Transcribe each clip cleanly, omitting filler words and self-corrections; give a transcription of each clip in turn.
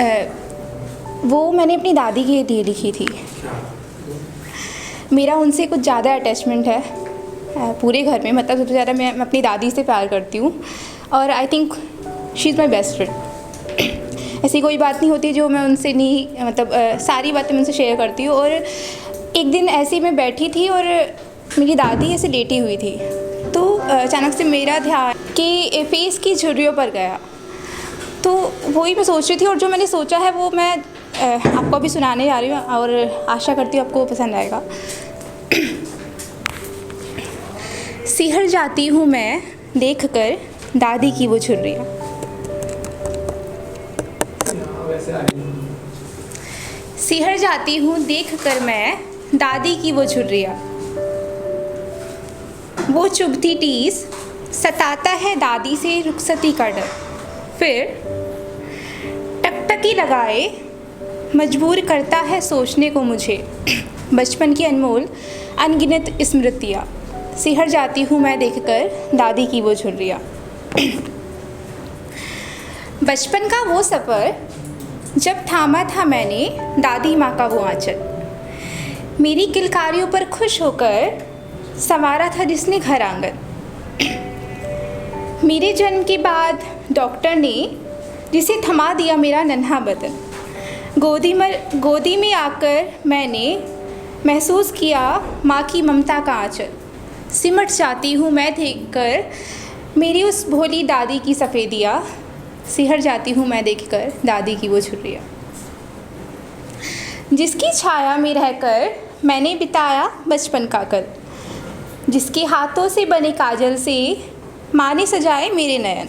वो मैंने अपनी दादी के लिए लिखी थी। मेरा उनसे कुछ ज़्यादा अटैचमेंट है पूरे घर में, मतलब सबसे ज़्यादा मैं अपनी दादी से प्यार करती हूँ और I think she is my best friend. ऐसी कोई बात नहीं होती जो मैं उनसे नहीं, मतलब सारी बातें मैं उनसे शेयर करती हूँ। और एक दिन ऐसे मैं बैठी थी और मेरी दादी ऐसे लेटी हुई थी, तो अचानक से मेरा ध्यान कि फेस की झुर्रियों पर गया। तो वही मैं सोच रही थी और जो मैंने सोचा है वो मैं आपको अभी सुनाने जा रही हूँ और आशा करती हूँ आपको पसंद आएगा। सिहर जाती हूँ मैं देखकर दादी की वो झुर्रियाँ। सिहर जाती हूँ देखकर मैं दादी की वो झुर्रियाँ। वो चुभती टीस सताता है दादी से रुखसती का डर, फिर टकटकी लगाए मजबूर करता है सोचने को मुझे बचपन की अनमोल अनगिनत स्मृतियाँ। सिहर जाती हूँ मैं देखकर दादी की वो झुर्रियाँ। बचपन का वो सफ़र जब थामा था मैंने दादी माँ का वो आंचल, मेरी किलकारियों पर खुश होकर संवारा था जिसने घर आंगन। मेरे जन्म के बाद डॉक्टर ने जिसे थमा दिया मेरा नन्हा बदन, गोदी में आकर मैंने महसूस किया माँ की ममता का आंचल। सिमट जाती हूँ मैं देखकर मेरी उस भोली दादी की सफ़ेदियाँ। सिहर जाती हूँ मैं देखकर दादी की वो झुर्रियाँ। जिसकी छाया में रहकर मैंने बिताया बचपन का कल, जिसके हाथों से बने काजल से माँ ने सजाए मेरे नयन,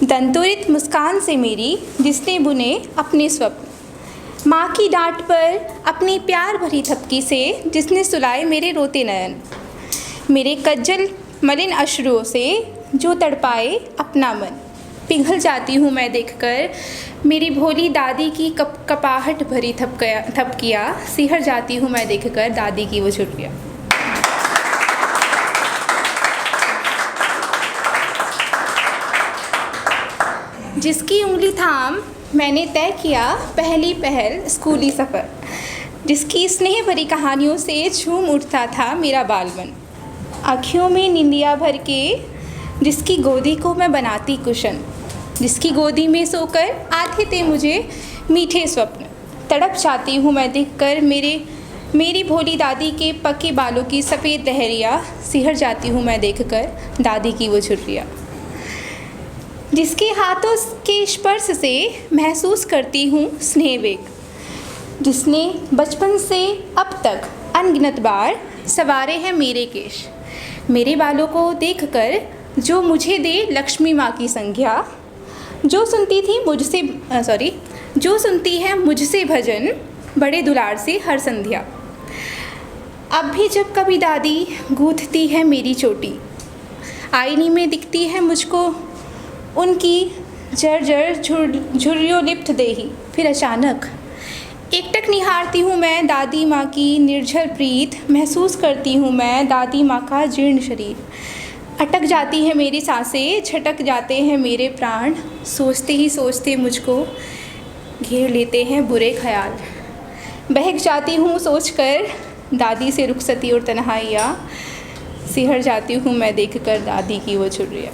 दंतुरित मुस्कान से मेरी जिसने बुने अपने स्वप्न, माँ की डांट पर अपनी प्यार भरी थपकी से जिसने सुलाए मेरे रोते नयन, मेरे कज्जल मलिन अश्रुओं से जो तड़पाए अपना मन। पिघल जाती हूँ मैं देखकर मेरी भोली दादी की कपाहट भरी थपकियाँ। सिहर जाती हूँ मैं देखकर दादी की वो झुर्रियाँ। जिसकी उंगली थाम मैंने तय किया पहली पहल स्कूली सफ़र, जिसकी स्नेह भरी कहानियों से झूम उठता था मेरा बालमन, आँखियों में निंदिया भर के जिसकी गोदी को मैं बनाती कुशन, जिसकी गोदी में सोकर आते थे मुझे मीठे स्वप्न। तड़प जाती हूँ मैं देखकर मेरी भोली दादी के पके बालों की सफ़ेद लहरियाँ। सिहर जाती हूँ मैं देखकर दादी की वो झुर्रियाँ। जिसके हाथों के स्पर्श से महसूस करती हूँ स्नेह वेग, जिसने बचपन से अब तक अनगिनत बार सवारे हैं मेरे केश, मेरे बालों को देखकर जो मुझे दे लक्ष्मी माँ की संज्ञा, जो सुनती है मुझसे भजन बड़े दुलार से हर संध्या। अब भी जब कभी दादी गूंथती है मेरी चोटी, आईने में दिखती है मुझको उनकी जर्जर झुर्रियों लिप्त देही, फिर अचानक एकटक निहारती हूँ मैं दादी माँ की निर्झर प्रीत, महसूस करती हूँ मैं दादी माँ का जीर्ण शरीर। अटक जाती है मेरी सांसें, छटक जाते हैं मेरे प्राण, सोचते ही सोचते मुझको घेर लेते हैं बुरे ख्याल। बहक जाती हूँ सोचकर दादी से रुखसती और तन्हाइयाँ। सिहर जाती हूँ मैं देखकर दादी की वो झुर्रियाँ।